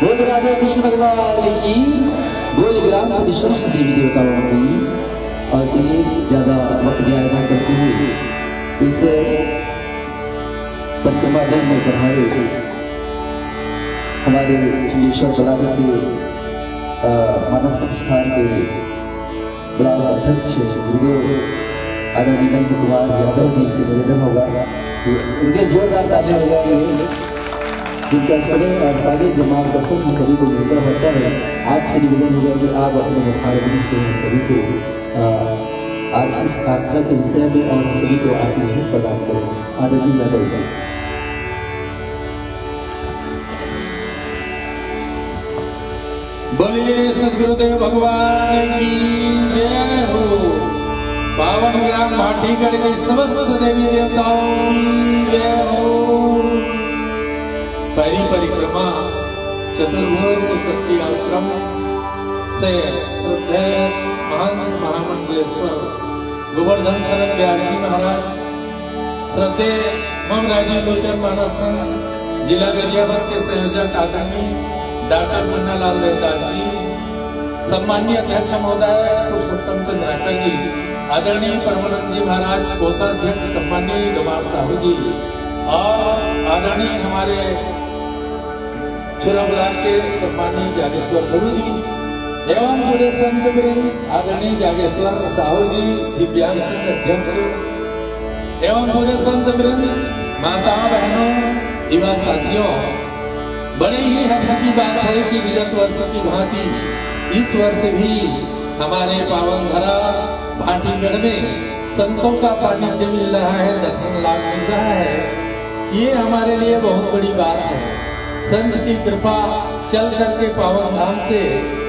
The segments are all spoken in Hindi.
बोल राजा कृष्ण भगवान की, बोल ग्राम की समस्त देवी देवताओं की। और चलिए ज्यादा वक्त जाया न करते हुए इस परिक्रमा दल में पढ़ाए हमारे चुलेश्वर बराबर के मानव प्रतिष्ठान के ब्लॉक अध्यक्ष गुरुदेव आदरणीय नंद कुमार यादव जी से निवेदन होगा कि उनके जोरदार तालियां हो जाएंगे। जिनका सदन और सारे जो मार्गदर्शन हम सभी को मिलकर होता है, आपसे निवेदन होगा कि आप अपने मुखारबिन से हम सभी को आज इस यात्रा के विषय में और हम सभी को आशीर्वाद प्रदान करें। आदरणीय यादव जी। बोलिए सदगुरुदेव भगवान की जय हो। पावन ग्राम भाटीगढ़ के समस्त देवी देवताओं की जय हो। परिक्रमा चतुर्भुज शक्ति आश्रम से श्रद्धेय महंत महामंडलेश्वर गोवर्धन शरण व्यासी महाराज, श्रद्धेय मम राजीव लोचन मानस संघ जिला गरियाबंद के संयोजक आदरणीय डॉक्टर मुन्नालाल देवदास जी, सम्मानीय अध्यक्ष महोदय पुरुषोत्तम चंद्र राठौर जी, आदरणीय परमानंद जी महाराज कोषाध्यक्ष सम्मानीय डोमार साहू जी, और आदरणीय हमारे चुरा ब्लॉक के सम्मानीय जागेश्वर गुरु जी एवं पूरे संत वृंद, आदरणीय जागेश्वर साहू जी दिव्यांग संघ अध्यक्ष एवं पूरे संत वृंद, माता बहनों युवा साथियों, बड़ी ही हर्ष की बात है कि विगत वर्ष की भांति इस वर्ष भी हमारे पावन धरा भाटीगढ़ में संतों का सानिध्य मिल रहा है, दर्शन लाभ मिल रहा है। ये हमारे लिए बहुत बड़ी बात है। संत की कृपा चल करके पावन धाम से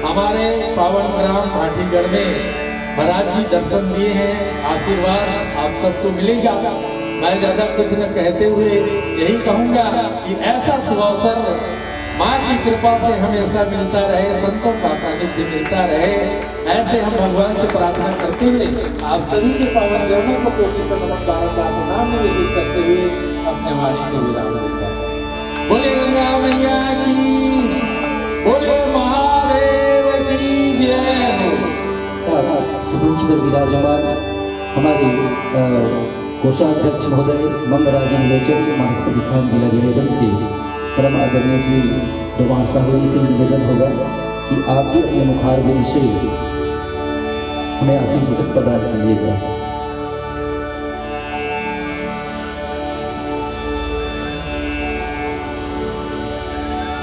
हमारे पावन ग्राम भाटीगढ़ में महाराज जी दर्शन दिए हैं, आशीर्वाद आप सबको मिलेगा। मैं ज्यादा कुछ न कहते हुए यही कहूंगा कि ऐसा शुभ अवसर माँ की कृपा से हमेशा मिलता रहे, संतों का सानिध्य मिलता रहे, ऐसे हम भगवान से प्रार्थना करते हुए आप सभी के पावन चरणों को कोटि नमस्कार नाम निवेदित करते हुए अपने वाणी को विराम देता है। बोले गंगा मैया की, बोले महादेव की जय हो। सुबह पर विराजमान हमारे कोषाध्यक्ष महोदय मम राजीव लोचन मानस प्रतिष्ठान जिला गरियाबंद के परम आदरणीय श्री डोमार साहू जी से निवेदन होगा कि आप भी अपने मुखारबिन से हमें आशीष प्रदान कीजिएगा।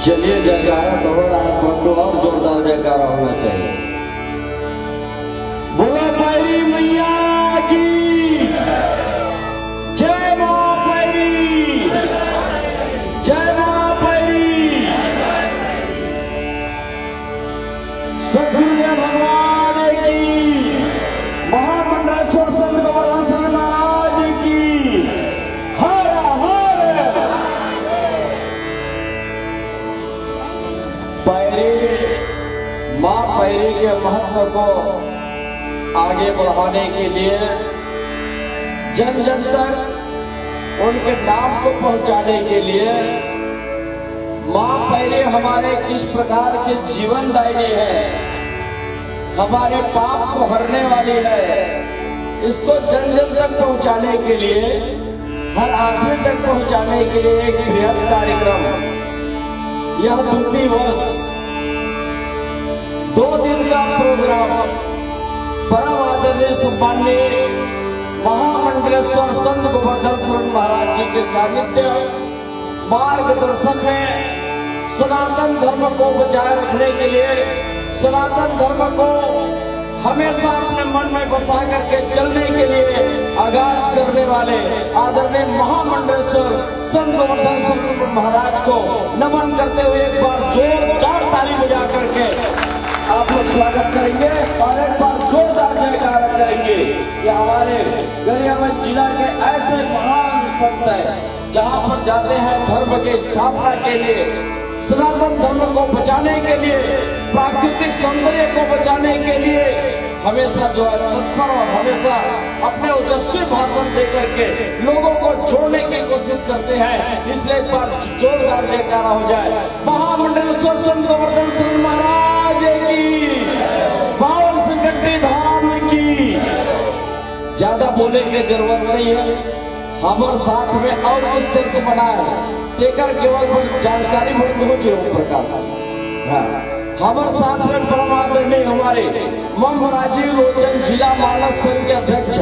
चलिए जयकारा तो हो रहा है, तो और जोरदार जयकारा होना चाहिए। बोला पैरी मैया की जय, मां पैरी जय, मां पैरी। सदगुरुदेव भगवान की, महामंडलेश्वर संत गोवर्धन महाराज की हर हर। पैरी मां पैरी के महत्व को आगे बढ़ाने के लिए, जन जन तक उनके नाम को पहुंचाने के लिए मां पैरी हमारे किस प्रकार के जीवन दायिनी है, हमारे पाप को हरने वाली है, इसको जन जन तक पहुंचाने के लिए, हर आदमी तक पहुंचाने के लिए एक बृहद कार्यक्रम, यह 2 वर्ष 2 दिन का प्रोग्राम परम आदरणीय सम्माननीय महामंडलेश्वर संत गोवर्धन महाराज जी के सानिध्य मार्गदर्शन में सनातन धर्म को बचाए रखने के लिए, सनातन धर्म को हमेशा अपने मन में बसा करके चलने के लिए आगाज करने वाले आदरणीय महामंडलेश्वर संत गोवर्धन महाराज को नमन करते हुए एक बार जोरदार ताली बजा करके आप लोग स्वागत करेंगे और एक बार जोरदार जयकारा करेंगे कि हमारे गरियाबंद जिला के ऐसे महान संत हैं, जहां पर जाते हैं धर्म के स्थापना के लिए, सनातन धर्म को बचाने के लिए, प्राकृतिक सौंदर्य को बचाने के लिए, हमेशा जो है तत्पर और हमेशा अपने ओजस्वी भाषण दे करके लोगों को जोड़ने की कोशिश करते हैं। इसलिए एक बार जोरदार जयकारा हो जाए महामंडलेश्वर संत गोवर्धन सिंह महाराज की, बावल सिंह धाम की। ज्यादा बोलने की जरूरत नहीं है, हमारे साथ में और कुछ संत बनाए तेकर केवल जानकारी बहुत हो प्रकाश। हाँ, हमारे साथ में परमादरणीय हमारे मम राजीव लोचन जिला मानस संघ के अध्यक्ष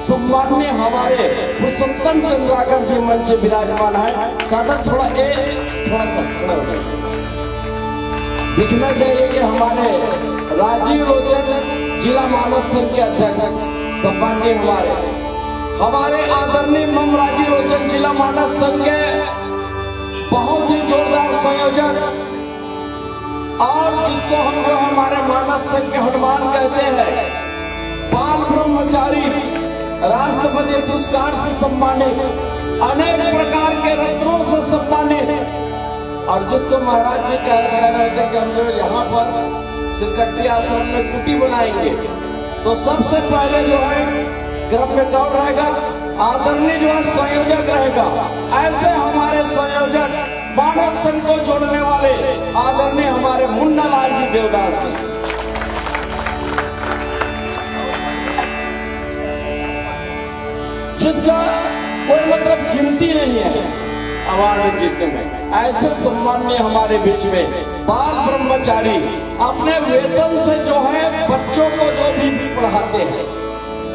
सम्माननीय हमारे पुरुषोत्तम चंद्राकर जी मंच विराजमान है। सादा थोड़ा सा दिखना चाहिए कि हमारे राजीव लोचन जिला मानस संघ के अध्यक्ष सम्माननीय हमारे आदरणीय मम राजीव लोचन जिला मानस संघ के बहुत ही जोरदार संयोजक और जिसको हम जो हमारे मानस संघ के हनुमान कहते हैं, बाल ब्रह्मचारी राष्ट्रपति पुरस्कार से सम्मानित, अनेक प्रकार के रत्नों से सम्मानित, और जिसको महाराज जी कह रहे थे कि हम जो यहाँ पर सेक्रेटरी आश्रम में कुटी बनाएंगे तो सबसे पहले जो है क्रम में कौन रहेगा, आदरणीय जो है संयोजक रहेगा। ऐसे हमारे संयोजक मानस संघ को जोड़ने वाले आदरणीय हमारे मुन्ना लाल जी देवदास जी, जिसका कोई मतलब गिनती नहीं है अवार्ड जीतने में। ऐसे सम्माननीय हमारे बीच में बाल ब्रह्मचारी अपने वेतन से जो है बच्चों को जो भी पढ़ाते हैं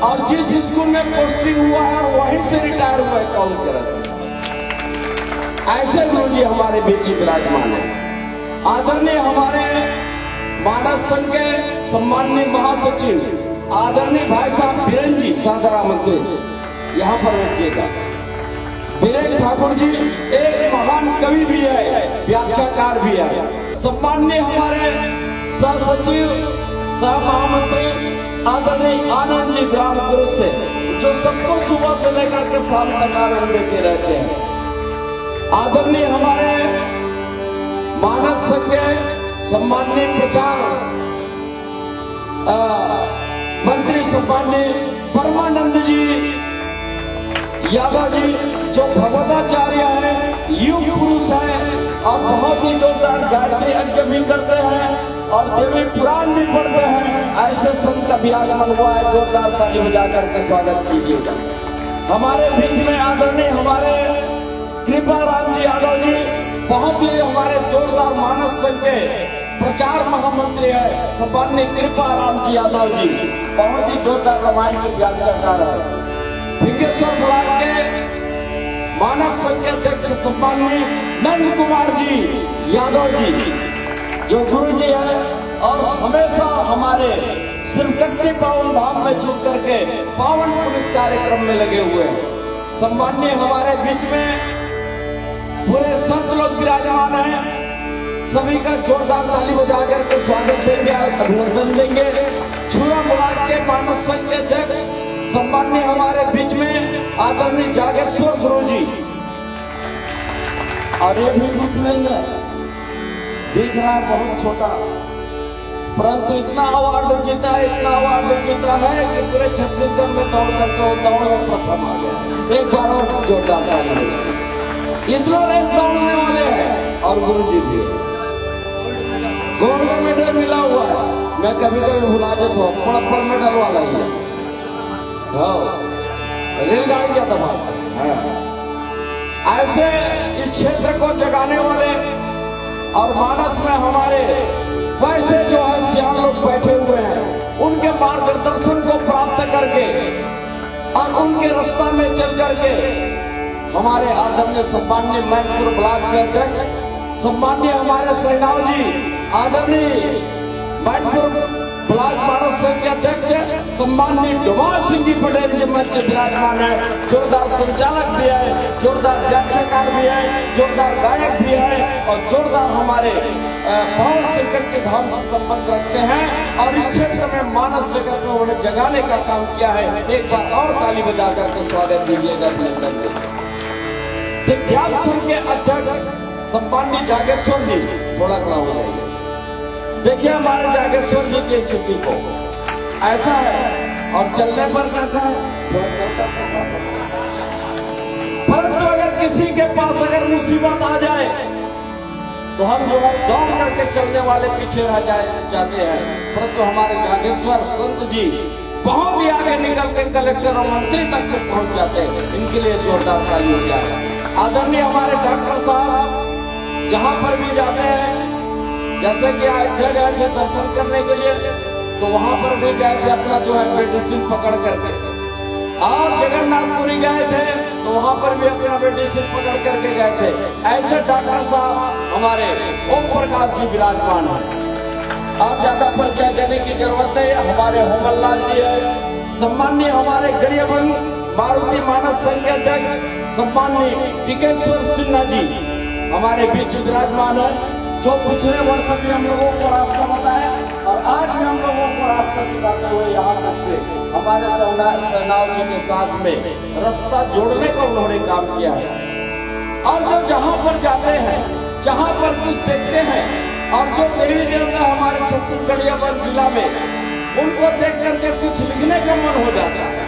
और जिस स्कूल में पोस्टिंग हुआ है वहीं से रिटायर हुआ है कॉल कर, ऐसे गुरु जी हमारे बीच विराजमान है। आदरणीय हमारे मानस संघ के सम्माननीय महासचिव आदरणीय भाई साहब बीरेन जी सासाराम मंत्री यहाँ पर बैठिएगा। बीरेन ठाकुर जी एक महान कवि भी है, व्याख्याकार भी है। सम्माननीय हमारे सह सचिव सह महामंत्री आदरणीय आनंद जी ग्राम गुरु से जो सबको सुबह से लेकर के शाम तक आनंद देते रहते हैं। आदरणीय हमारे मानस संघ के सम्माननीय प्रचार मंत्री सम्माननीय परमानंद जी यादव जी जो भगवताचार्य है, युग पुरुष है और बहुत ही जोरदार गायत्री यज्ञ भी करते हैं और देवी पुराण भी पढ़ते हैं। ऐसे संत का भी आगमन हुआ है, जोरदार ताली बजा करके स्वागत कीजिएगा। हमारे बीच में आदरणीय हमारे कृपा राम जी यादव जी बहुत ही हमारे जोरदार मानस संघ के प्रचार महामंत्री है। सम्माननीय कृपा राम जी यादव जी बहुत ही जोरदार रामायण की व्याख्याकार है। भिंगेश्वर ब्लॉक के मानस संघ के अध्यक्ष सम्माननीय नंद कुमार जी यादव जी जो गुरु जी है और हमेशा हमारे सिरकट्टी पावन धाम में जुट करके पावन पुनीत कार्यक्रम में लगे हुए हैं। सम्माननीय हमारे बीच में पूरे संत लोग विराजमान हैं, सभी का जोरदार ताली बजा करके स्वागत देंगे और अभिनंदन देंगे। छुरा ब्लॉक के मानस संघ के अध्यक्ष सम्माननीय हमारे बीच में आदरणीय जागेश्वर गुरु जी, और ये भी कुछ नहीं है, दिख रहा है बहुत छोटा, परंतु इतना अवार्ड जीता है, इतना अवार्ड जीता है कि पूरे छत्तीसगढ़ में दौड़ करके वो दौड़ में प्रथम आ गया। एक बार और जोरदार ताली, इतना रेस दौड़ने वाले हैं और गुरु जी भी गोल्ड मेडल मिला हुआ है। मैं कभी कभी भुला देता हूँ, पड़ मेडल वाला ही है। रेलगाड़ी का धमाका ऐसे इस क्षेत्र को जगाने वाले और मानस में हमारे वैसे जो है सियान लोग बैठे हुए हैं, उनके मार्गदर्शन को प्राप्त करके और उनके रास्ता में चल करके हमारे आदरणीय सम्माननीय मैनपुर ब्लॉक के अध्यक्ष सम्माननीय हमारे सहनाव जी आदरणीय मैनपुर ब्लॉक मानस संघ के अध्यक्ष सम्माननीय डुमार सिंह जी पटेल जी मंच विराजमान है। जोरदार संचालक भी है, जोरदार व्याख्याकार भी है, जोरदार गायक भी है और जोरदार हमारे पावन संकट के धाम से संबंध रखते हैं और इस क्षेत्र में मानस जगत में उन्हें जगाने का काम किया है। एक बार और ताली बजा करके स्वागत दीजिएगा। दिव्यांग संघ के अध्यक्ष सम्माननीय जागेश्वर जी थोड़ा खड़ा हो जाइए। देखिए हमारे जागेश्वर जी की स्थिति को, ऐसा है, और चलने पर कैसा है, थोड़ा चलता परंतु अगर किसी के पास अगर मुसीबत आ जाए तो हम जो है दौड़ करके चलने वाले पीछे रह जाते हैं, परंतु हमारे जागेश्वर संत जी बहुत ही आगे निकल कर कलेक्टर और मंत्री तक से पहुंच जाते हैं। इनके लिए जोरदार ताली हो जाए। आदरणीय हमारे डॉक्टर साहब जहां पर भी जाते हैं, जैसे कि अयोध्या गए थे दर्शन करने के लिए, तो वहां पर भी गए थे अपना जो है मेडिसिन पकड़ करके, और जगन्नाथपुरी गए थे तो वहां पर भी अपना मेडिसिन पकड़ करके गए थे। ऐसे डॉक्टर साहब हमारे ओम प्रकाश जी विराजमान है। आप ज्यादा परिचय देने की जरूरत नहीं, हमारे होमनलाल जी है, सम्माननीय हमारे गरीबन मारुति मानस संघ के अध्यक्ष सम्माननीय टिकेश्वर सिन्हा जी हमारे बीच विराजमान है, जो पिछले वर्ष भी हम लोगों को रास्ता बताया और आज भी हम लोगों को रास्ता दिखाते हुए यहाँ तक से हमारे सेनाओं जी के साथ में रास्ता जोड़ने का उन्होंने काम किया है। और जो जहाँ पर जाते हैं, जहाँ पर कुछ देखते हैं, और जो देवी देवता हमारे छत्तीसगढ़ जिला में, उनको देख करके कुछ लिखने का मन हो जाता है,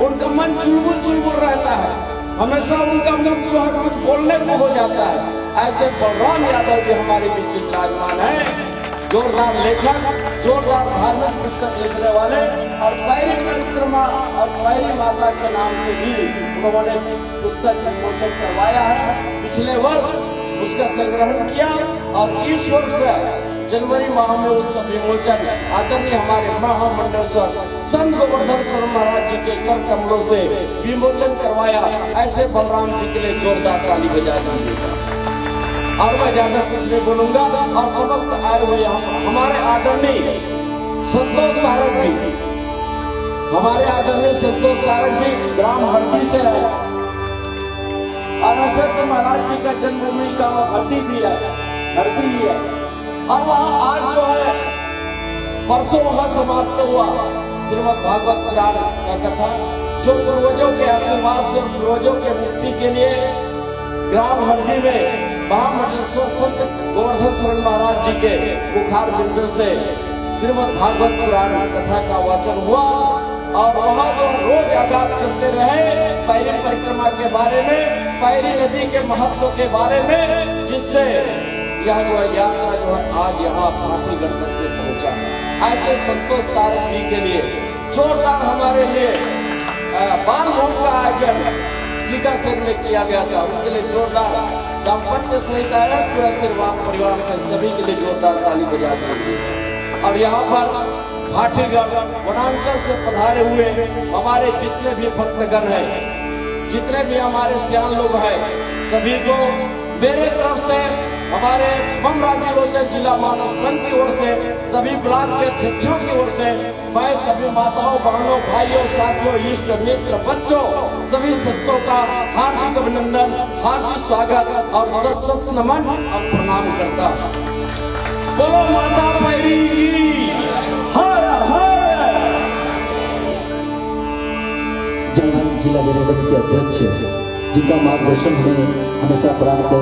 उनका मन चुलबुल रहता है, हमेशा उनका मन जो है कुछ बोलने को हो जाता है। ऐसे बलराम यादव जी हमारे बीच विराजमान है, जोरदार लेखक, जोरदार धार्मिक पुस्तक लिखने वाले, और पैरी परिक्रमा और पैरी माता के नाम से भी उन्होंने पुस्तक विमोचन करवाया है। पिछले वर्ष उसका संग्रहण किया और इस वर्ष जनवरी माह में उसका विमोचन आदरणीय हमारे महामंडल संत गोवर्धन शर्मा महाराज जी के कर कमलों से विमोचन करवाया। ऐसे बलराम जी के लिए जोरदार ताली बजा दीजिएगा। और मैं ज्यादा कुछ नहीं बोलूंगा, और समस्त आए हुए हमारे आदरणीय संतोष तारक जी, हमारे आदरणीय संतोष तारक जी ग्राम हरदी से है, और ऐसे महाराज जी का जन्मभूमि का हरदी भी है, हरदी ही है। और वहाँ आज जो है परसों वहाँ समाप्त हुआ श्रीमद् भागवत पुराण का कथा, जो पूर्वजों के आशीर्वाद से पूर्वजों के मुक्ति के लिए ग्राम हरदी में महामंडलेश्वर संत गोवर्धन शरण महाराज जी के मुखार बिंदु से श्रीमद् भागवत पुराण कथा का वाचन हुआ। और वहाँ जो रोज आगाज करते रहे पैरी परिक्रमा के बारे में, पैरी नदी के महत्व के बारे में, जिससे यह जो यात्रा जो है आज यहाँ भाटीगढ़ तक से पहुंचा। ऐसे संतोष तारक जी के लिए जोरदार हमारे लिए बाल भोग का आयोजन सीकासर में किया गया था, उनके लिए जोरदार दाम्पत्य सहित आशीर्वाद परिवार से सभी के लिए जोरदार ताली बजा दीजिए। और यहाँ पर भाटीगढ़ वनांचल से पधारे हुए हमारे जितने भी भक्तगण हैं, जितने भी हमारे सियान लोग हैं, सभी को मेरे तरफ से, हमारे मम राज्य जिला मानस संघ की ओर से, सभी ब्लॉक के अध्यक्षों की ओर से, मैं सभी माताओं बहनों भाइयों साथियों इष्ट मित्र बच्चों सभी संतों का हार्दिक अभिनंदन, हार्दिक स्वागत और सत नमन और प्रणाम करता हूँ। बोलो माता पैरी की हर हर। जिला जनपद के अध्यक्ष जिनका मार्गदर्शन हमें हमेशा प्राप्त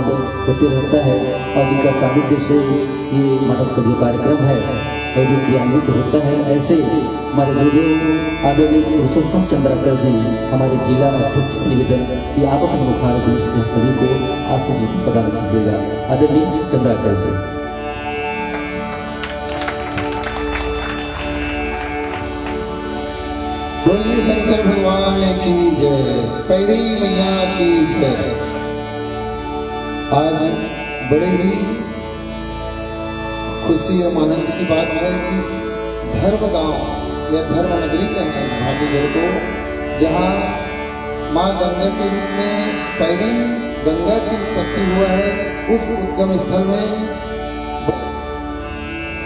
होते रहता है, और जिनका सानिध्य से ये मानस का जो कार्यक्रम है और जो क्रियान्वित होता है, ऐसे हमारे गुरुदेव आदरणीय पुरुषोत्तम चंद्राकर जी हमारे जिला अध्यक्ष से निवेदन कि आप अपने मुखार से सभी को आशीष प्रदान कीजिएगा। आदरणीय चंद्राकर जी। बोलिए शंकर भगवान की जय, पैरी मैया की जय। आज बड़े ही खुशी और आनंद की बात है कि धर्म गांव या धर्म नगरी कहते हैं भाटीगढ़ को, जहां मां गंगा के रूप में पैरी गंगा की उत्पत्ति हुआ है, उस उद्गम स्थल में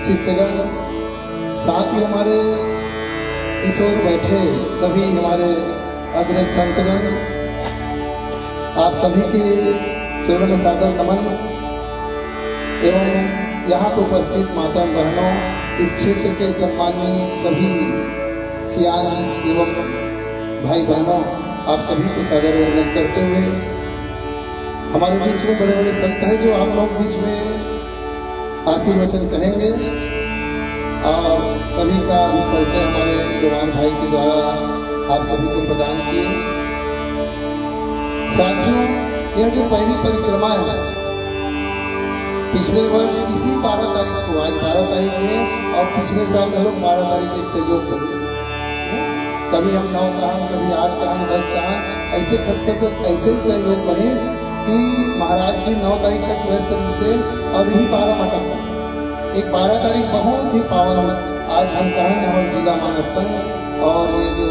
शिष्यगण, साथ ही हमारे इस ओर बैठे सभी हमारे अग्रज संतगण, आप सभी के चरणों में सादर नमन। एवं यहाँ पर उपस्थित माता बहनों, इस क्षेत्र के सम्माननीय सभी सियान एवं भाई बहनों, आप सभी को सादर वंदन करते हुए हमारे बीच में बड़े बड़े संत हैं जो आप लोग बीच में आशीर्वचन कहेंगे। और सभी का परिचय हमारे जवान भाई के द्वारा आप सभी को प्रदान किए। साथियों, यह जो पहली परिक्रमा है पिछले वर्ष इसी 12 तारीख को, आज 12 तारीख है और पिछले साल हम लोग 12 तारीख एक सहयोग करें, कभी हम 9 कहा, कभी 8 कहा, 10 कहा, ऐसे खसखस ऐसे सहयोग करें कि महाराज जी 9 तारीख तक व्यस्त रूप से और यही 12 मटक एक 12 तारीख बहुत ही पावन आज हम कहें हमारे जिला मानस संघ और ये जो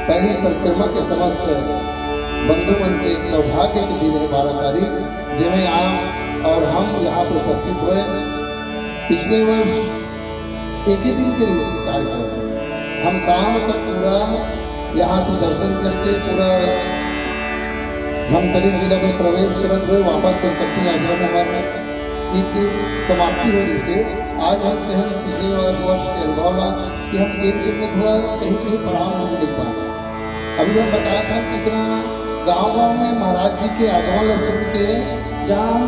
पहली परिक्रमा के समस्त बंधुमन के एक सौभाग्य के दिन है 12 तारीख, जिन्हें आप और हम यहाँ पर उपस्थित हुए। पिछले वर्ष एक ही दिन के लिए कार्यक्रम हम शाम तक पूरा यहाँ से दर्शन करके पूरा धमतरी जिला में प्रवेश करते हुए वापस सरस्वती आश्रम हमारे एक समाप्ति होने से आज हम कहें पिछले वर्ष के अनुभव कि हम एक दिन में थोड़ा कहीं कहीं प्रणाम नहीं देख पाए। अभी हम बताया था कि इतना गाँव में महाराज जी के आगमन सुन के जहाँ हम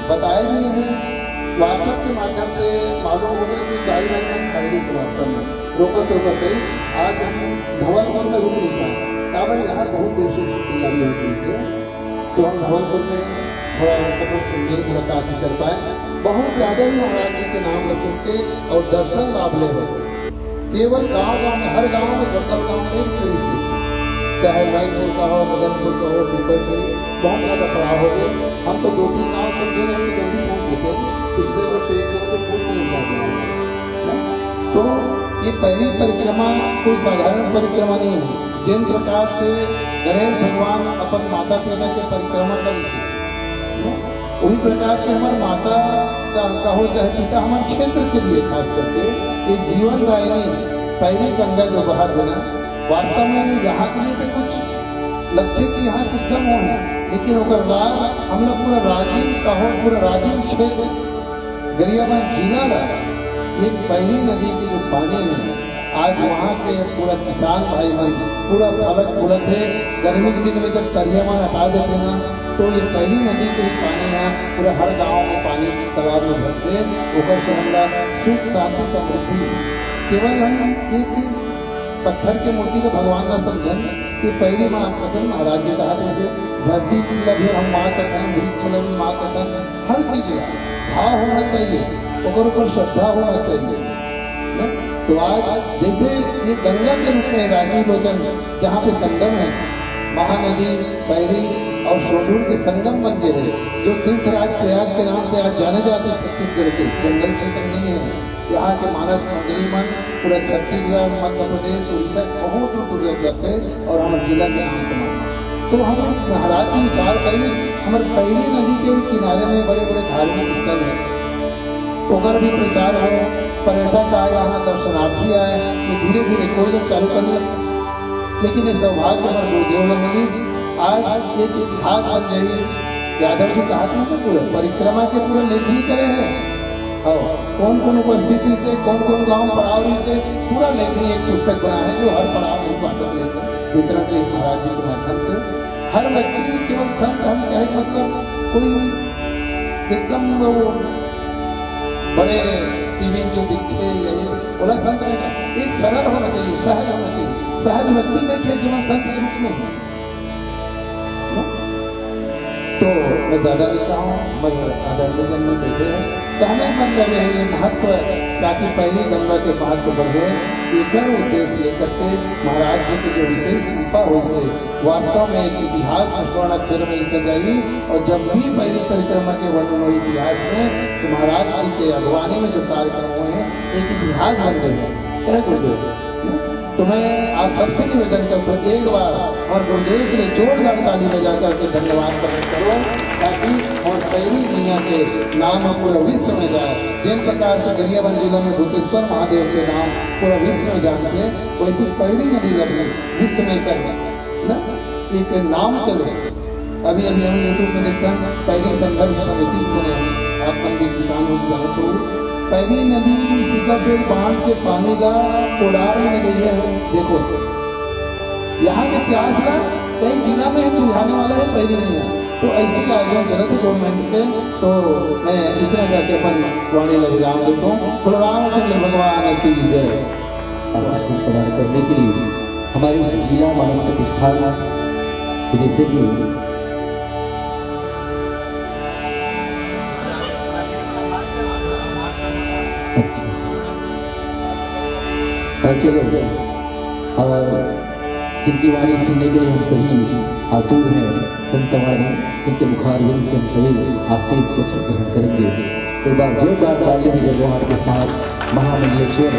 बताए भी नहीं, व्हाट्सएप के माध्यम से मालूम हो गया कि दाई भाई नहीं खरीदी वास्तव में रोकत गई। आज हम धवलपुर में रुक नहीं पाए, काबर यहाँ बहुत देर से छुट्टी लगी होती है, तो हम धवलपुर में थोड़ा संजय मुलाकात भी कर पाए। बहुत ज़्यादा ही महाराज जी के नाम सुन के और दर्शन लाभ ले हुए केवल गाँव में, हर गाँव में बदल गाँव में चाहे रायपुर का हो, बदलपुर का हो, पिपलपुर बहुत ज़्यादा पड़ाव हो गए। हम तो 2-3 गाँव समझे नहीं जल्दी पहुँच गए, पिछले वर्ष एक दिन पूर्ण नहीं। तो ये पहली परिक्रमा कोई साधारण परिक्रमा नहीं है। जिन प्रकार से गणेश भगवान अपन माता पिता के परिक्रमा कर वही प्रकार से हमारे माता का हो चाहे पिता हमारे क्षेत्र के लिए खास करके ये जीवन दायिनी पहली गंगा जो बहा देना वास्तव में यहाँ के लिए तो कुछ लगते कि यहाँ शुद्धम हो, लेकिन अगर हम लोग पूरा राजीव का हो, पूरा राजीव क्षेत्र गरियाबंद जीना रहा ये पहली नदी की जो पानी में आज वहाँ के पूरा किसान भाई मन पूरा फलक फूलत है। गर्मी के दिन में जब करियामान हटा देते ना तो ये पहली नदी के पानी यहाँ पूरा हर गांव में पानी तालाब में भरते ऊपर से हमारा सुख शांति समृद्धि। केवल हम एक पत्थर के मूर्ति को भगवान का समझन कि पहली माँ कथन महाराज जी कहा जैसे धरती की लभे हम माँ कथन, वृक्ष लभे माँ कथन, हर चीज भाव होना चाहिए, ऊपर श्रद्धा होना चाहिए। तो आज जैसे ये गंगा के रूप में राजीव लोचन जहाँ पे संगम है, महानदी पैरी और शोधूर के संगम बन गए हैं, जो तीर्थराज प्रयाग के नाम से आज जाने जाते हैं। छत्तीसगढ़ के जंगल क्षेत्र नहीं है, यहाँ के मानस मंडली मन पूरा छत्तीसगढ़, मध्य प्रदेश, उड़ीसा बहुत दूर दूर जाते हैं और हमारे जिला के नाम कमाते। तो हम महाराज जी विचार करिए, हमारे पहली नदी के किनारे में बड़े बड़े धार्मिक स्थल है, ओकर भी प्रचार हो, पर्यटक आए, यहाँ दर्शनार्थी आए, ये धीरे धीरे कोई लोग चालू कर ले। लेकिन ये सौभाग्य हमारे गुरुदेव ने मिली, आज एक इतिहास बन जाइए। यादव जी कहा था तो पूरे परिक्रमा के पूरे लेखनी करे हैं और कौन कौन उपस्थिति से, कौन कौन गांव पड़ावरी से पूरा लेखनी एक पुस्तक बना है जो हर पड़ाव एक बाटक लेकर वितरण के महाराज जी के माध्यम से हर व्यक्ति केवल संत हम कहे मतलब कोई एकदम वो बड़े टीवी जो दिखते बोला संत नहीं, एक सरल होना चाहिए, सहज होना चाहिए, सहज व्यक्ति बैठे जीवन संत के रूप में। तो मैं ज़्यादा लिखा हूँ, मगर आदरणीय जन में बैठे हैं, कहने का मतलब यह है महत्व ताकि पहली गंगा के महत्व बढ़े, एक उद्देश्य लेकर के महाराज जी की जो विशेष कृपा हो से वास्तव में एक इतिहास में स्वर्ण अक्षर में लिखा जाएगी। और जब भी पहली परिक्रमा के वर्णन हो इतिहास में तो महाराज जी के अगवानी में जो कार्यक्रम हुए हैं एक इतिहास बन गए हैं। तो मैं आप सबसे निवेदन करता हूँ एक बार और गुरुदेव के लिए जोरदार ताली बजा करके धन्यवाद प्रकट करो, ताकि और पहली दुनिया के नाम पूरा विश्व में जाए। जिन प्रकार से गरियाबंद जिले में भूतेश्वर महादेव के नाम पूरा विश्व में जानते हैं, वैसे पहली नदी लगनी विश्व में कर ना एक नाम चले। अभी अभी हम यूट्यूब में देखते हैं पहली संघर्ष समिति बने, आप पंडित किसान हो पहली नदी सिकाफेर बांध के पानी का कोडार में गई है। देखो यहाँ के इतिहास का कई जिला में बुझाने वाला है, पहली नहीं है। तो ऐसे ही आयोजन चले थे गवर्नमेंट के। तो मैं इतना करके अपन वाणी लगे राम देता हूँ। बोलो रामचंद्र भगवान की जय। आशीष प्रदान करने के लिए हमारी जिला मानस प्रतिष्ठान जैसे कि चलो और जिनकी वाणी सुनने के लिए हम सभी आतुर हैं, संतवाणी उनके मुखारविंद से हम सभी आशीष को ग्रहण करेंगे। एक बार जोरदार ताली भी जगवान के साथ महामंडलेश्वर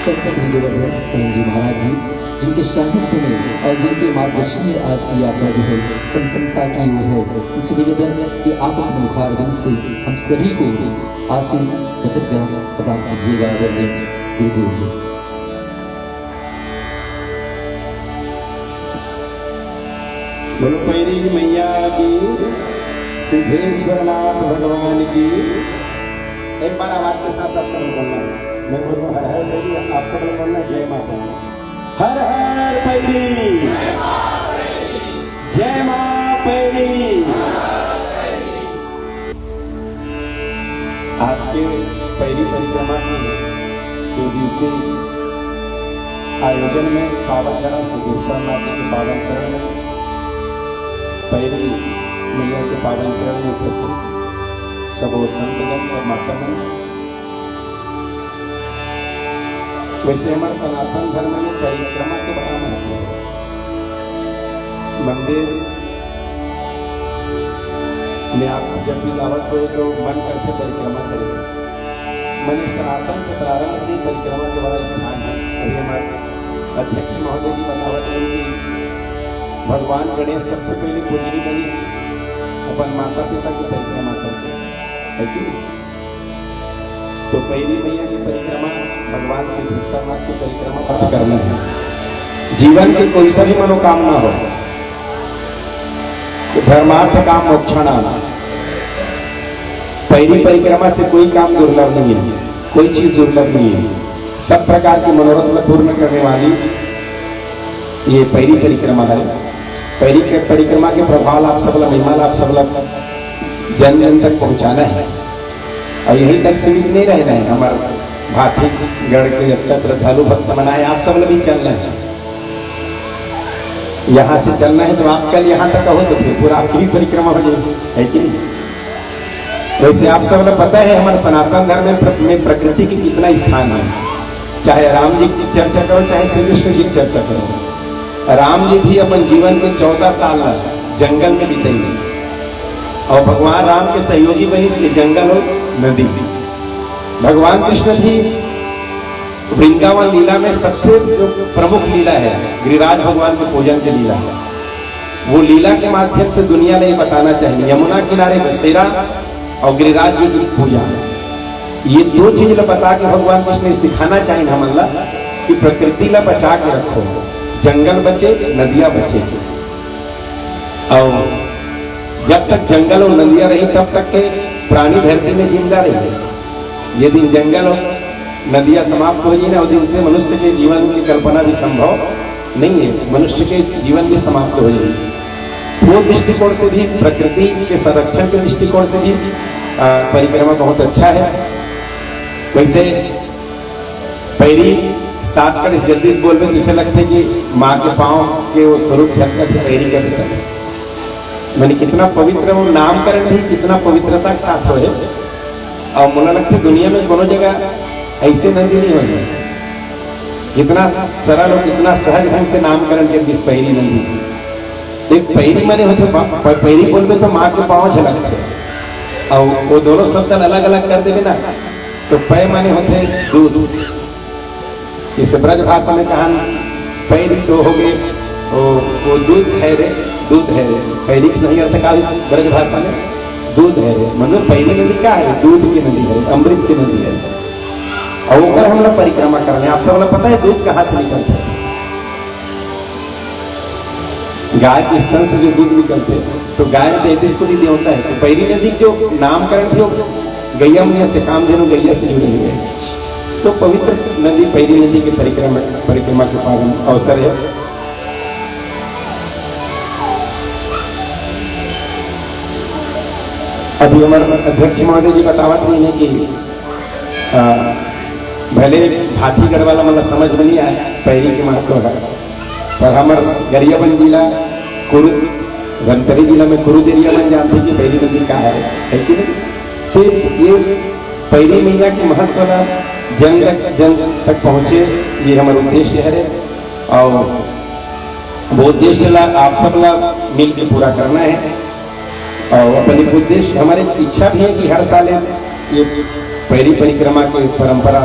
संत श्री गुरुदेव जी महाराज जी, जिनके साहित्य में और जिनके मार्गदर्शन में आज की यात्रा जो है संपन्नता की हुई है, इस निवेदन कि आप अपने मुखारविंद से हम सभी को आशीष वचन प्रदान कीजिएगा। गुरुदेव जी बोलो पैरी मैया की, सिद्धेश्वरनाथ भगवान की। एक बार आवाज के साथ सब लोग बोलना है। मैं बोलूँ हर हर पैरी, आप सब लोग बोलना जय माता। हर हर पैरी, जय माँ पैरी। आज के पैरी परिक्रमा के 2 दिवसीय आयोजन में पावन करा सिद्धेश्वरनाथ के पावन शरण में, पैरी मैया के पावन चरण में उपस्थित सब संतगण, सब मातागण। वैसे हमारे सनातन धर्म में परिक्रमा के बड़ा महत्व है। मंदिर में आप जब भी दावत हो तो मन करके परिक्रमा करें। मन सनातन से प्रारंभ से परिक्रमा के बड़ा स्थान है। अभी हमारे अध्यक्ष महोदय जी बतावत है कि भगवान गणेश सबसे पहले पूजनी गणेश अपन माता पिता की परिक्रमा करते हैं कि तो पैरी मैया की परिक्रमा भगवान सिद्धेश्वरनाथ की परिक्रमा पता करना है। जीवन की कोई सा भी मनोकामना हो, तो धर्मार्थ काम मोक्षणाम, पैरी परिक्रमा से कोई काम दुर्लभ नहीं है, कोई चीज दुर्लभ नहीं है। सब प्रकार की मनोरथ पूर्ण करने वाली ये पैरी परिक्रमा है। पैरी के परिक्रमा के प्रभाव आप सब महिमा आप सब जन जन तक पहुंचाना है और यहीं तक सीमित नहीं रहना है। हमारे भाटी गढ़ के जब तक श्रद्धालु भक्त बनाए आप सब भी चलना है। यहाँ से चलना है तो आप कल यहाँ तक हो तो फिर पूरा आपकी भी परिक्रमा हो जाएगी, है कि नहीं? वैसे आप सब पता है हमारे सनातन धर्म में प्रकृति की कितना स्थान है। चाहे राम जी की चर्चा करो, चाहे श्री कृष्ण जी की चर्चा करो। राम जी भी अपन जीवन के 14 साल जंगल में बीतेंगे और भगवान राम के सहयोगी बनी से जंगल और नदी। भगवान कृष्ण भी वृंदावन लीला में सबसे जो प्रमुख लीला है गिरिराज भगवान के पूजन की लीला है। वो लीला के माध्यम से दुनिया ने बताना चाहिए यमुना किनारे बसेरा और गिरिराज जी की पूजा, ये 2 चीज बता के भगवान कृष्ण सिखाना चाहिए हमला कि प्रकृति ला बचा के रखो, जंगल बचे नदियां बचे। और जब तक जंगल और नदियां रही तब तक के प्राणी धरती में जिंदा रहे। यदि जंगल और नदियां समाप्त हो जाए ना, उस दिन से मनुष्य के जीवन की कल्पना भी संभव नहीं है, मनुष्य के जीवन भी समाप्त हो जाएगी। वो दृष्टिकोण से भी, प्रकृति के संरक्षण के दृष्टिकोण से भी परिक्रमा बहुत अच्छा है। वैसे पैरी 7 कर जल्दी से बोलते तो इसे लगते कि माँ के पाँव के वो स्वरूप ढककर के पैरी का भीतर मैंने कितना पवित्र वो नामकरण भी कितना पवित्रता के साथ हो है। और मुझे लगता है दुनिया में कोनो जगह ऐसे नदी नहीं होगी, कितना सरल और कितना सहज ढंग से नामकरण कर इस पैरी नदी। एक पैरी माने होते पैरी बोलते तो माँ के पाँव झलक थे और वो दोनों शब्द अलग अलग कर देवे ना, तो पै माने होते दूध। इस ब्रज भाषा में कहा पैरी तो हो गए वो दूध है रे, दूध है रे। पैरी की सही अर्थ का ब्रज भाषा में दूध है रे, मतलब पैरी नदी क्या है? दूध की नदी है, अमृत की नदी है। और वो हम लोग परिक्रमा कर रहे हैं। आप सब लोग पता है दूध कहाँ से निकलता है? गाय के स्तन से जो दूध निकलते हैं, तो गाय में 33 को दीदी होता है। तो पैरी नदी जो नामकरण जो गैया मुनिया से कामधेनु गैया से जुड़े हुए हैं, तो पवित्र नदी पैरी नदी के परिक्रमा के पावन अवसर है। अभी हमारे अध्यक्ष महोदय जी बतावत नहीं है कि भले भाटीगढ़ वाला मतलब समझ में नहीं आया पैरी के महत्व है, पर हमारे गरियाबंद जिला कुरु धमतरी जिला में कुरुद एरिया में जानते कि पैरी नदी का है कि नहीं। तो ये पैरी मैया के महत्व ना जन तक पहुँचे, ये हमारा उद्देश्य है और वो उद्देश्य ला आप सब ला मिल के पूरा करना है। और अपने उद्देश्य हमारी इच्छा भी है कि हर साल ये पैरी परिक्रमा की परंपरा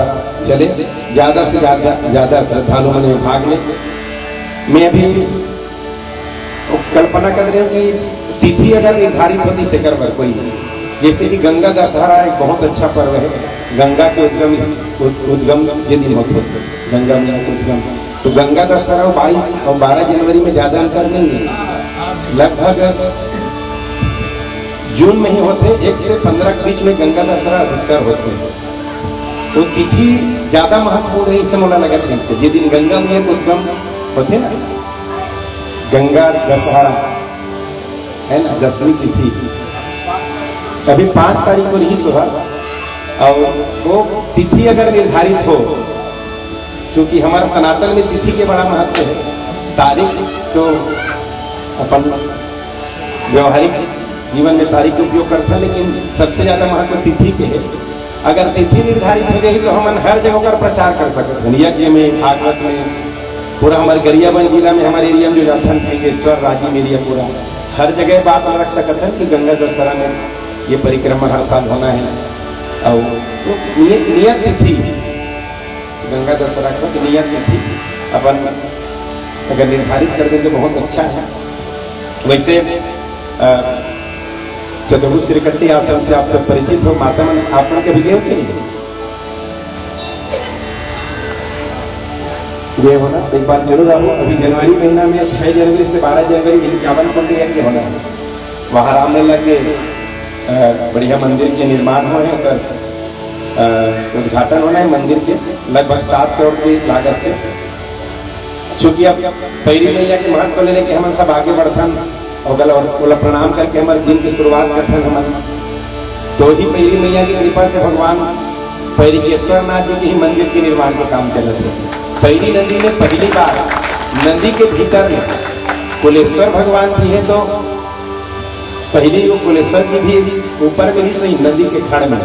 चले, ज़्यादा से ज़्यादा श्रद्धालु में भाग लें। मैं अभी कल्पना कर रही हूँ कि तिथि अगर निर्धारित होती से कर कोई, जैसे कि गंगा दशहरा एक बहुत अच्छा पर्व है, गंगा के उद्गम ये दिन होते गंगा में उद्गम, तो गंगा दशहरा 22 और 12 जनवरी में ज़्यादा अंतर नहीं है, लगभग जून में ही होते, 1 से 15 के बीच में गंगा दशहरा अधिकतर होते हैं। तो तिथि ज्यादा महत्वपूर्ण है इसे मोला नगर से, जिस दिन गंगा में उद्गम होते ना, गंगा दशहरा है ना 10वीं तिथि, अभी 5 तारीख को रिलीज हुआ। और वो तिथि अगर निर्धारित हो, क्योंकि हमारा सनातन में तिथि के बड़ा महत्व है, तारीख तो अपन व्यवहारिक जीवन में तारीख का उपयोग करता है, लेकिन सबसे ज्यादा महत्व तिथि के है। अगर तिथि निर्धारित हो गई तो हम हर जगह पर प्रचार कर सकते हैं, यज्ञ में, भागवत में, पूरा हमारे गरियाबंद जिला में हमारे एरिया में जो जाथन फिंगेश्वर राजीव एरिया पूरा हर जगह बात रख सकते हैं कि गंगा दशहरा में ये परिक्रमा हर साल होना है। और तो नियत तिथि गंगा दशहरा का नियत तिथि अपन अगर निर्धारित कर दें तो बहुत अच्छा है। वैसे चतुर्भुज श्रीकट्टी आश्रम से आप सब परिचित हो, माता मन आप लोग कभी गए हो कि नहीं? ये होना एक बार जरूर आओ। अभी जनवरी महीना में 6 जनवरी से 12 जनवरी 51 कुंड यज्ञ होना है, वहाँ रामलला के बढ़िया मंदिर के निर्माण हो है, उद्घाटन होना है मंदिर के, लगभग 7 करोड़ की लागत से। चूंकि अब पैरी मैया के महत्व लेने के हम सब आगे बढ़थन और बोला प्रणाम करके हमारे दिन की शुरुआत करते हैं हम, तो ही पैरी मैया की कृपा से भगवान पैरीकेश्वर नाथ जी के ही मंदिर के निर्माण के काम चल रहे हैं। पैरी नदी में पहली बार नदी के भीतर में कुलेश्वर भगवान भी है, तो पहले वो कुलेश्वर जी भी ऊपर में ही सही नदी के खड़ में,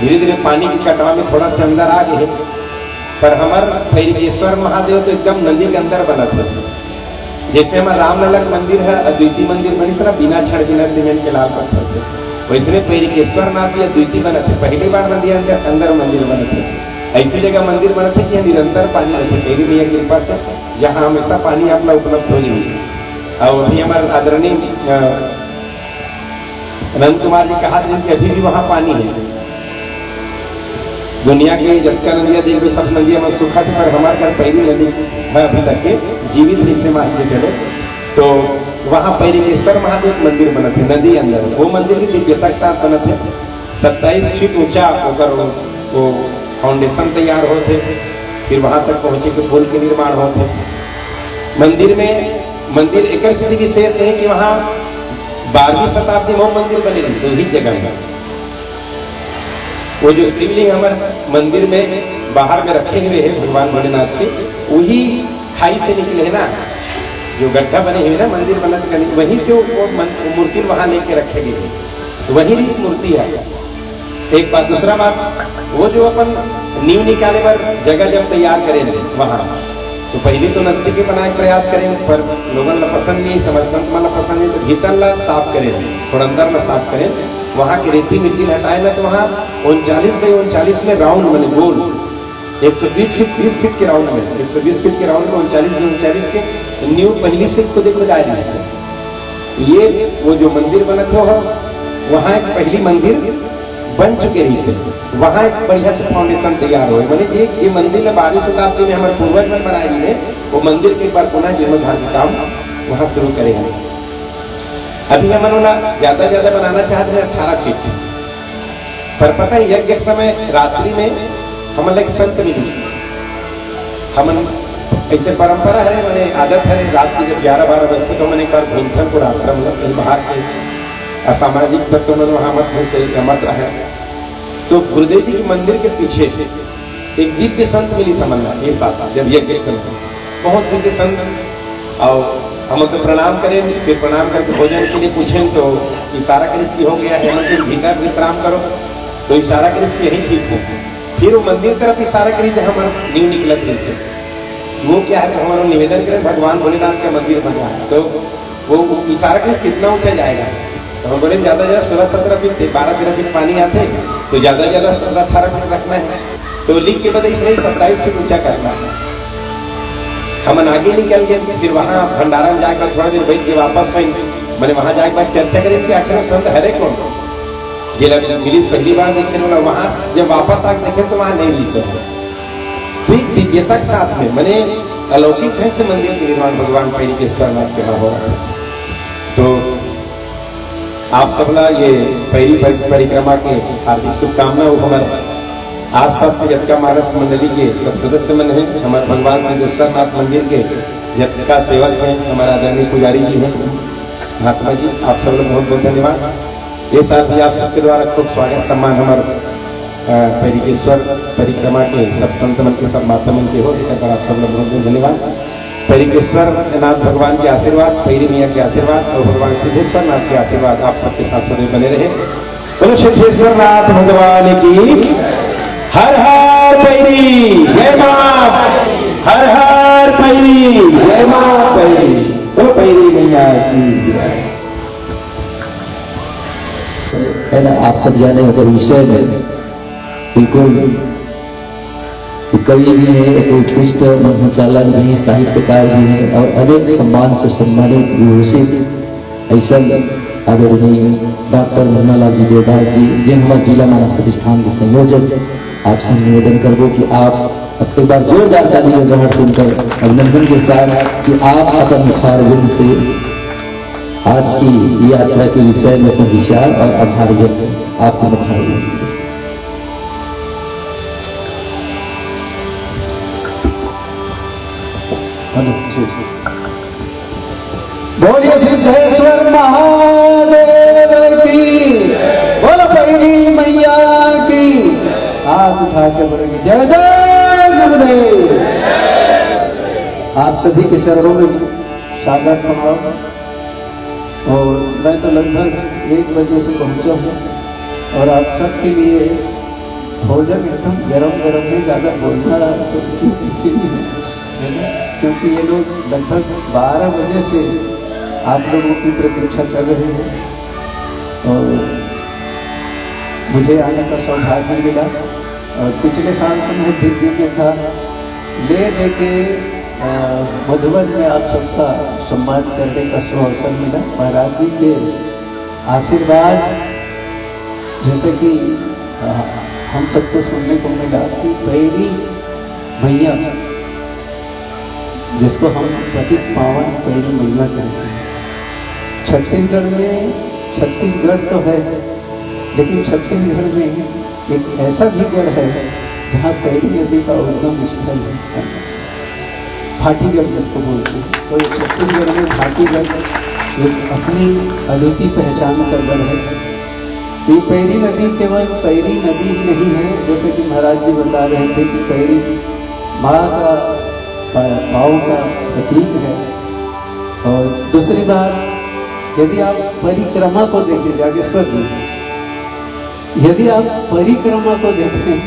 धीरे धीरे पानी की कटवा में थोड़ा सा अंदर आ गए, पर हमारे पैरीकेश्वर महादेव तो एकदम नदी के अंदर बना था। जैसे हमारा रामलला मंदिर है अद्वितीय मंदिर बनी सर बिना छड़ बिना सीमेंट के लाल पत्थर से, वैसे पैरीकेश्वर नाथ भी अद्वितीय बना थे, पहली बार नदी अंदर मंदिर बने थे। ऐसी जगह मंदिर बने थे कि निरंतर पानी रहते, पैरी मैया की कृपा से जहाँ हमेशा पानी अपना उपलब्ध हो जाए। और अभी हमारे आदरणीय अनंत कुमार जी कहा था कि अभी भी वहाँ पानी है। दुनिया के जटका नदियाँ देख सब नदियाँ में सूखा थी, पर हमारे घर पैरी नदी है अभी तक के जीवित ही से मान के चले। तो वहाँ पैरीकेश्वर महादेव मंदिर बने थे नदी अंदर, वो मंदिर भी दिव्यता के साथ बने थे। 27 फीट ऊंचा होकर वो फाउंडेशन तैयार होते, फिर वहाँ तक पहुँचे कि पुल के निर्माण होते। मंदिर एक स्थिति विशेष है कि वहाँ 12वीं शताब्दी में मंदिर बने थे वही जगह में। वो जो शिवलिंग हमारे मंदिर में बाहर में रखे हुए हैं भगवान भोलेनाथ के, वही खाई से निकले है ना, जो गड्ढा बने हुए ना मंदिर बना, वहीं से वो मूर्ति वहां लेके रखे गए, तो वही इस मूर्ति है। एक बात, दूसरा बात, वो जो अपन नींव निकाले पर जगह जब तैयार करेंगे वहां, तो पहले तो नजदीक बनाने का प्रयास करेंगे, पर लोगों ने पसंद नहीं, समर्थन वाला पसंद नहीं, तो भीतर ला साफ करेंगे, थोड़ा अंदर ला साफ करें, वहाँ की रेती मिट्टी हटाए ना, तो वहाँ 39 बाई 39 में राउंड बने गोल 120 फीट के राउंड में, 120 फीट के राउंड में 39 के न्यू पहली से इसको देखो जाए। ये वो जो मंदिर बना था वहाँ एक पहली मंदिर बन चुके रही से, वहाँ एक बढ़िया से फाउंडेशन तैयार हुए। मैंने ये मंदिर 12वीं शताब्दी में हमारे पूर्वज में बनाए हुए हैं, वो मंदिर के एक बार पुनः जीर्णोद्धार का काम वहाँ शुरू करेंगे। अभी हम ज्यादा बनाना चाहते हैं 18 फीट, पर पता है यज्ञ के समय रात्रि में हम एक संत मिली, हम ऐसे परंपरा है, मैंने आदत है रात की जब 11-12 बजते तो मैंने एक बार भूमथलपुर आश्रम में कहीं बाहर के असामाजिक तत्व में वहां मत घुसे, मत रहे। तो गुरुदेव जी के मंदिर के पीछे एक दिव्य संत मिली समन्वय ये साथ जब यज्ञ संत बहुत दिव्य संत। और हम तो प्रणाम करें, फिर प्रणाम करके भोजन के लिए पूछें तो इशारा कर इसकी हो गया है मंदिर भीतर विश्राम करो, तो इशारा कर इसकी यही ठीक है। फिर वो मंदिर तरफ इशारा करी जहाँ हमारा न्यू निकलत दिल से, वो क्या है हमारा निवेदन करें भगवान भोलेनाथ का मंदिर बनवा है, तो वो इशारा कर कितना ऊंचा जाएगा। तो हम बोले ज्यादा ज्यादा 16-17 फीट थे, 12-13 फीट पानी आते तो ज्यादा ज्यादा 17-18 फीट रखना है, तो लिख के बदले इसलिए 27 फीट ऊंचा करना है। हम आगे निकल गए, फिर वहाँ भंडारा में जाकर थोड़ा देर बैठ के वापस आई। मैंने वहाँ जाके बाद चर्चा करें कि आखिर संत हरे कौन जिला मिलिस पहली बार देखने वाला, वहाँ जब वापस आके देखे तो वहाँ नहीं मिली सर। तो एक दिव्यता के साथ में मैंने अलौकिक ढंग से मंदिर के निर्माण भगवान पैरी के स्वरनाथ के हो रहा है। तो आप सबला ये पैरी परिक्रमा के हार्दिक शुभकामना। हमारे आसपास के जटका महाराज मंडली के सब सदस्य मन हैं, हमारे भगवान सिद्धेश्वरनाथ मंदिर के जटका सेवक हैं, हमारा आदरणीय पुजारी जी हैं, महात्मा जी, आप सब लोग बहुत बहुत धन्यवाद। ये साथ ही आप सबके द्वारा खूब स्वागत सम्मान हमारे पैरिकेश्वर परिक्रमा के सब संतमन के सब मातामन के हो, अगर आप सब लोग बहुत बहुत धन्यवाद। पैरिकेश्वर नाथ भगवान के आशीर्वाद, पैरी मियाँ के आशीर्वाद और भगवान सिद्धेश्वर नाथ के आशीर्वाद आप सबके साथ सदैव बने रहे। बोलो सिद्धेश्वर नाथ भगवान की हर हर पैरी जय मां, हर हर पैरी जय मां पैरी, बोलो पैरी मैया की जय। है ना, आप सब जाने होकर विषय में बिल्कुल कवि भी है, एक उत्कृष्ट संचालक भी है, साहित्यकार भी है और अनेक सम्मान से सम्मानित विभूषित ऐसा आदरणीय डॉक्टर मुन्नालाल जी देवदास जी, जिन हमारे जिला मानस प्रतिष्ठान के संयोजक, आपसे निवेदन करो कि आप अब एक बार जोरदार ताली और गहर सुनकर अभिनंदन के साथ कि आप अपन मुखारबिंद से आज की यात्रा के विषय में अपने विचार और आभार व्यक्त आपके मुखारबिंद से। बोलिए सिद्धेश्वर महादेव की, बोलो पैरी मैया की, हाथ उठा के बोलेंगे जय जय गुरुदेव। आप सभी के चरणों में स्वागत प्रणाम। और मैं तो लगभग 1 बजे से पहुंचा हूँ और आप सबके लिए भोजन एकदम गरम गरम में ज़्यादा बोलना तो क्योंकि ये लोग लगभग 12 बजे से आप लोगों की प्रतीक्षा कर रहे हैं और मुझे आने का सौभाग्य मिला। और पिछले साल तो मैं दिल्ली में था, ले दे के मधुबन में आप सबका सम्मान करने का अवसर मिला। महाराज जी के आशीर्वाद जैसे कि हम सबको सुनने को मिला कि पैरी मैया, जिसको हम पतित पावन पैरी मैया कहते हैं, छत्तीसगढ़ में, छत्तीसगढ़ तो है लेकिन छत्तीसगढ़ में एक ऐसा भी गढ़ है जहाँ पैरी नदी का उद्गम स्थल है, भाटीगढ़ जिसको बोलते हैं। तो छत्तीसगढ़ में भाटीगढ़ एक अपनी अद्वितीय पहचान का गढ़ है। ये पैरी नदी केवल पैरी नदी नहीं है, जैसे कि महाराज जी बता रहे थे कि पैरी माँ का भाव का प्रतीक है। और दूसरी बात, यदि आप परिक्रमा को देखें, जागेश्वर जी, यदि आप परिक्रमा को देखें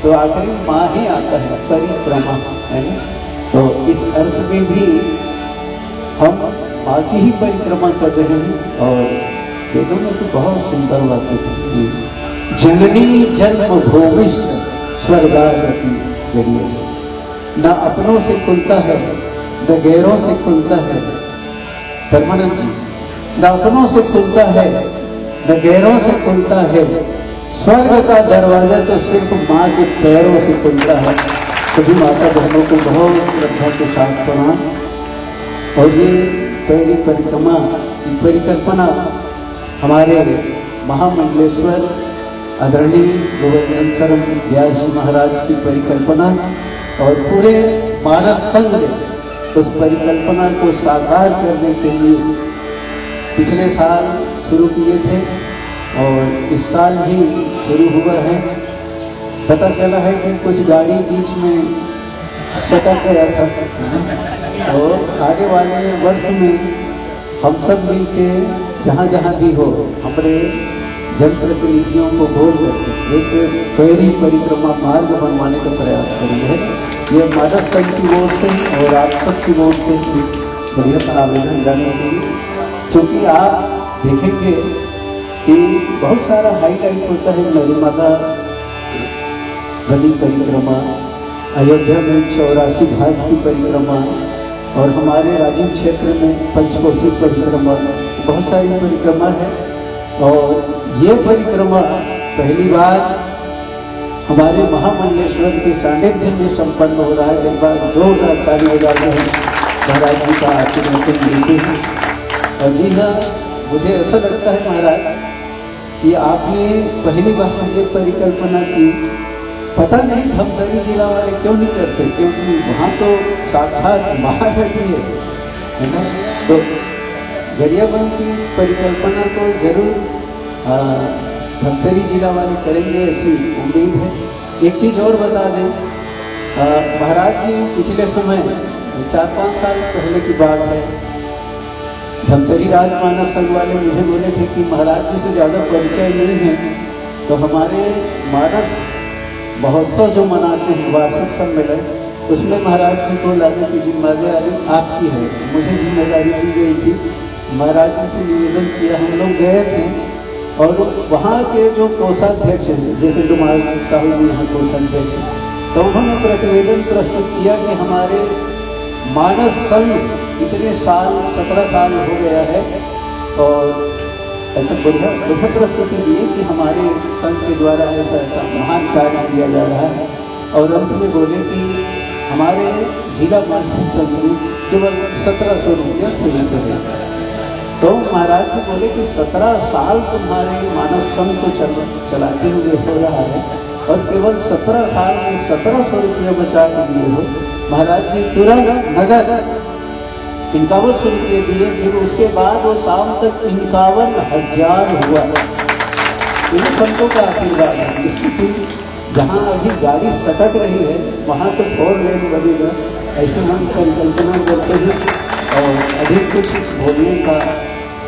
तो आखिरी माँ ही आता है, परिक्रमा है ना। तो इस अर्थ में भी हम माँ की ही परिक्रमा कर रहे हैं। और वेदों में तो बहुत सुंदर बात है, जननी जन्म भूमिष्ठ स्वर्गागति जरिए से, न अपनों से खुलता है न गैरों से खुलता है। परमानंद जी, न अपनों से खुलता है न गैरों से खुलता है, स्वर्ग का दरवाजा तो सिर्फ माँ के पैरों से खुलता है। सभी माता बहनों को बहुत श्रद्धा के साथ प्रणाम। और ये पैरी परिकल्पना हमारे महामंडलेश्वर आदरणीय गोवर्धन शर्म व्यास महाराज की परिकल्पना और पूरे मानस संघ ने उस परिकल्पना को साकार करने के लिए पिछले साल शुरू किए थे और इस साल भी शुरू हुआ है। पता चला है कि कुछ गाड़ी बीच में सटक गया था और आगे वाले वर्ष में हम सब मिल के जहाँ जहाँ भी हो हमारे जनप्रतिनिधियों को बोल करके एक फेरी परिक्रमा मार्ग बनवाने का प्रयास करेंगे। ये मानव संघ की ओर से और आप सब की ओर से भी बढ़िया आवेदन जाना चाहिए, क्योंकि आप देखेंगे कि बहुत सारा हाईलाइट होता है मेरी माता गली परिक्रमा, अयोध्या में 84 घाट की परिक्रमा और हमारे राजीव क्षेत्र में पंचकोशी परिक्रमा, बहुत सारी परिक्रमा है। और ये परिक्रमा पहली बार हमारे महामंडलेश्वर के सानिध्य में संपन्न हो रहा है। एक बार जोरदार ताली बजा रहे हैं, महाराज जी का आशीर्वाद मिलते हैं। और जी हाँ, मुझे ऐसा लगता है महाराज कि आपने पहली बार ये परिकल्पना की, पता नहीं धमतरी जिला वाले क्यों नहीं करते, क्योंकि वहाँ तो साक्षात महानदी है ना। तो गरियाबंद की परिकल्पना तो जरूर धमतरी जिला वाले करेंगे, ऐसी उम्मीद है। एक चीज़ और बता दें, महाराज जी पिछले समय 4-5 साल पहले की बात है, धमतरी राजमानस संघ वाले मुझे बोले थे कि महाराज जी से ज़्यादा परिचय नहीं है, तो हमारे मानस महोत्सव जो मनाते हैं वार्षिक सम्मेलन, उसमें महाराज जी को लाने की जिम्मेदारी आपकी है। मुझे जिम्मेदारी दी गई थी, महाराज जी से निवेदन किया, हम लोग गए थे और वहाँ के जो कोषाध्यक्ष हैं, जैसे डुमाल साहू जी यहाँ कोषाध्यक्ष हैं, तो उन्होंने प्रतिवेदन प्रस्तुत किया कि हमारे मानस संघ इतने साल 17 साल हो गया है और ऐसा बढ़िया प्रस्तुति दी कि हमारे संघ के द्वारा ऐसा ऐसा महान कार्य किया जा रहा है। और अंत में बोले कि हमारे जिला मानस संघ में केवल 1700 रुपया शुरू से। तो महाराज जी बोले कि 17 साल तुम्हारे मानस संघ को चलाते हुए हो रहा है और केवल 17 साल में 1700 रुपया बचा के दिए हो। महाराज जी तुरंत नगद 5100 रुपये दिए, फिर उसके बाद वो शाम तक 51,000 हुआ। इन संतों का आशीर्वाद है। जहाँ अभी गाड़ी सटक रही है वहाँ तो 4 लेन बनेगा, ऐसे हम परिकल्पना करते हैं। और अधिक कुछ बोलने का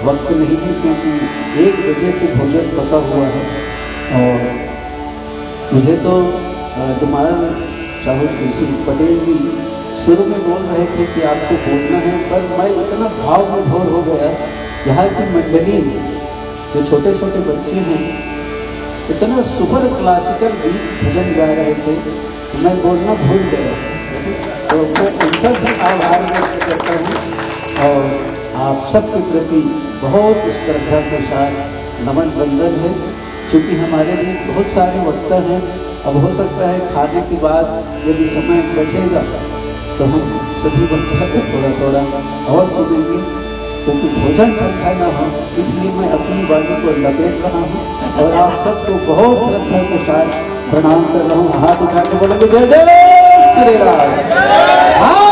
वक्त नहीं है, क्योंकि 1 बजे से भोजन पका हुआ है। और मुझे तो तुम्हारा चाहो श्री पटेल जी शुरू में बोल रहे थे कि आपको बोलना है, पर मैं इतना भाव विभोर हो गया। यहाँ की मंडली जो छोटे छोटे बच्चे हैं इतना सुपर क्लासिकल गीत भजन गा रहे थे, मैं बोलना भूल गया। तो मैं उनका भी आभार व्यक्त करता हूँ और आप सबके प्रति बहुत श्रद्धा के साथ नमन वंदन है। क्योंकि हमारे लिए बहुत सारे वक्ता हैं, अब हो सकता है खाने के बाद यदि समय बचेगा तो हम सभी वक्ता को थोड़ा थोड़ा और सुनेंगे, क्योंकि भोजन ठंडा ना हो, इसलिए मैं अपनी बाजू को लपेट रहा हूँ और आप सबको बहुत श्रद्धा के साथ प्रणाम कर रहा हूँ। हाथ उठा के बोलेंगे जय जय श्री राम।